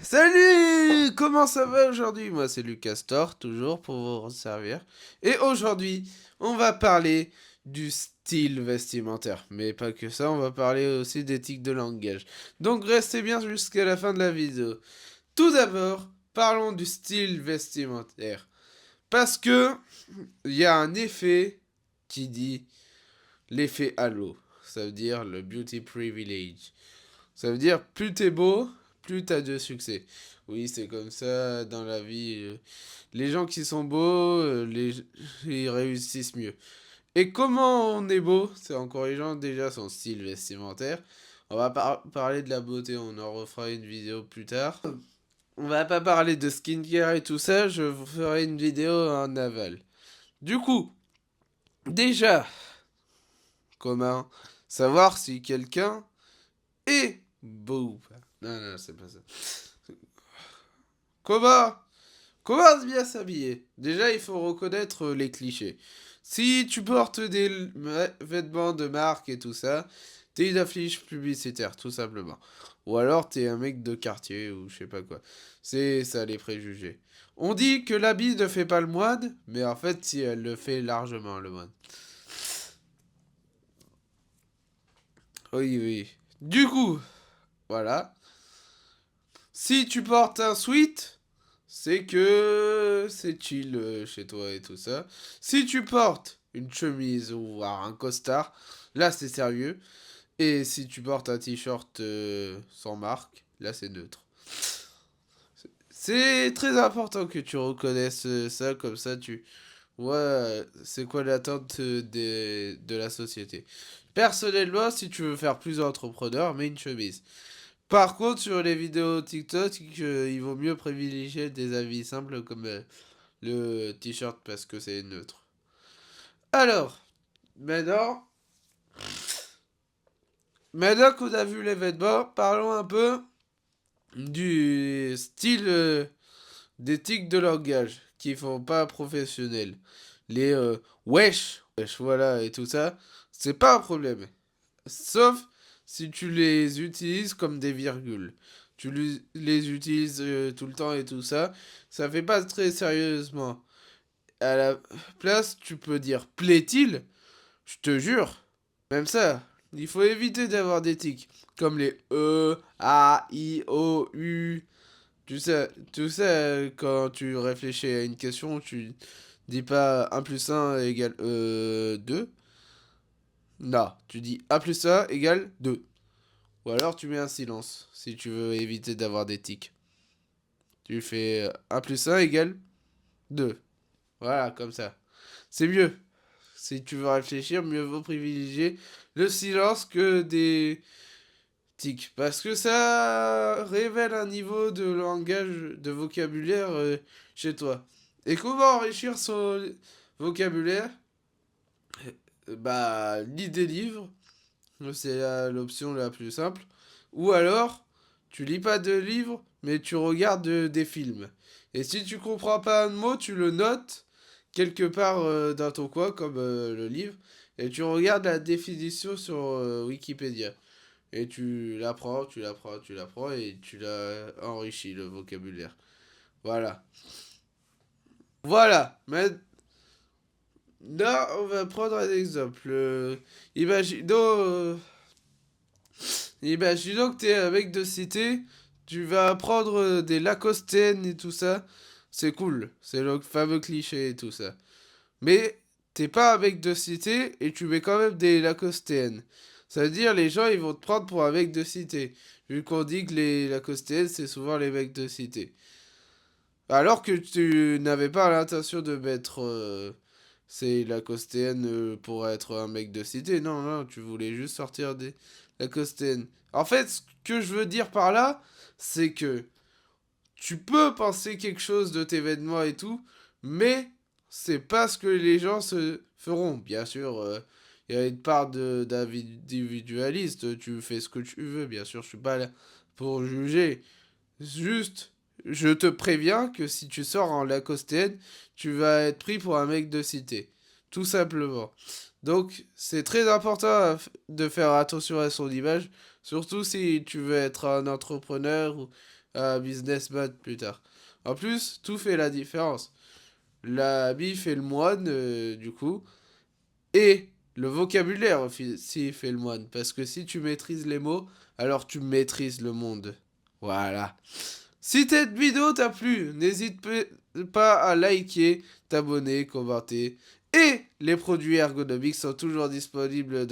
Salut! Comment ça va aujourd'hui? Moi c'est Lucas Store, toujours pour vous servir. Et aujourd'hui, on va parler du style vestimentaire. Mais pas que ça, on va parler aussi d'éthique de langage. Donc restez bien jusqu'à la fin de la vidéo. Tout d'abord, parlons du style vestimentaire. Parce que il y a un effet qui dit l'effet halo. Ça veut dire le beauty privilege. Ça veut dire plus t'es beau, plus t'as de succès. Oui, c'est comme ça dans la vie. Les gens qui sont beaux, ils réussissent mieux. Et comment on est beau? C'est en corrigeant déjà son style vestimentaire. On va parler de la beauté, on en refera une vidéo plus tard. On va pas parler de skincare et tout ça, je vous ferai une vidéo en aval. Du coup, déjà, comment savoir si quelqu'un est beau ou pas? Non, non, c'est pas ça. Comment Comment bien s'habiller? Déjà, il faut reconnaître les clichés. Si tu portes des vêtements de marque et tout ça, t'es une affiche publicitaire, tout simplement. Ou alors t'es un mec de quartier ou je sais pas quoi. C'est ça les préjugés. On dit que l'habit ne fait pas le moine, mais en fait, si elle le fait largement, le moine. Oui, oui. Du coup, voilà. Si tu portes un sweat, c'est que c'est chill chez toi et tout ça. Si tu portes une chemise ou un costard, là c'est sérieux. Et si tu portes un t-shirt sans marque, là c'est neutre. C'est très important que tu reconnaisses ça, comme ça tu vois c'est quoi l'attente de la société. Personnellement, si tu veux faire plus entrepreneur, mets une chemise. Par contre, sur les vidéos TikTok, il vaut mieux privilégier des avis simples comme le t-shirt parce que c'est neutre. Alors, maintenant, maintenant qu'on a vu les vêtements, parlons un peu du style d'éthique de langage qui font pas professionnels. Les wesh, voilà, et tout ça, c'est pas un problème. Sauf si tu les utilises comme des virgules. Tu les utilises tout le temps et tout ça. Ça fait pas très sérieusement. À la place, tu peux dire plaît-il. Je te jure. Même ça, il faut éviter d'avoir des tics. Comme les A, I, O, U. Tu sais, quand tu réfléchis à une question, tu dis pas 1 plus 1 égale 2. Non, tu dis 1 plus 1 égale 2. Ou alors tu mets un silence si tu veux éviter d'avoir des tics. Tu fais 1 plus 1 égale 2. Voilà, comme ça. C'est mieux. Si tu veux réfléchir, mieux vaut privilégier le silence que des tics. Parce que ça révèle un niveau de langage, de vocabulaire chez toi. Et comment enrichir son vocabulaire? Bah, lis des livres. C'est l'option la plus simple. Ou alors, tu lis pas de livres, mais tu regardes des films. Et si tu comprends pas un mot, tu le notes quelque part dans ton coin, comme le livre, et tu regardes la définition sur Wikipédia. Et tu l'apprends, tu l'apprends, tu l'apprends, et tu l'as enrichi, le vocabulaire. Voilà. Voilà. Maintenant, on va prendre un exemple. Imaginons que t'es un mec de cité, tu vas apprendre des Lacostéennes et tout ça. C'est cool, c'est le fameux cliché et tout ça. Mais t'es pas un mec de cité et tu mets quand même des Lacostéennes. Ça veut dire les gens ils vont te prendre pour un mec de cité. Vu qu'on dit que les Lacostéennes c'est souvent les mecs de cité. Alors que tu n'avais pas l'intention de mettre ces Lacostéennes pour être un mec de cité. Non, non, tu voulais juste sortir des Lacostéennes. En fait, ce que je veux dire par là, c'est que tu peux penser quelque chose de tes vêtements et tout, mais c'est pas ce que les gens se feront. Bien sûr, il y a une part d'individualiste, tu fais ce que tu veux, bien sûr, je suis pas là pour juger. Juste, je te préviens que si tu sors en Lacostéenne, tu vas être pris pour un mec de cité. Tout simplement. Donc, c'est très important de faire attention à son image, Surtout si tu veux être un entrepreneur ou un businessman plus tard. En plus, tout fait la différence. L'habit fait le moine, du coup. Et le vocabulaire aussi fait le moine. Parce que si tu maîtrises les mots, alors tu maîtrises le monde. Voilà. Si cette vidéo t'a plu, n'hésite pas à liker, t'abonner, commenter. Et les produits ergonomiques sont toujours disponibles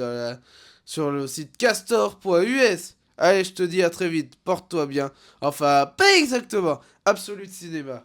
sur le site castor.us. Allez, je te dis à très vite, porte-toi bien. Enfin, pas exactement. Absolute Cinéma.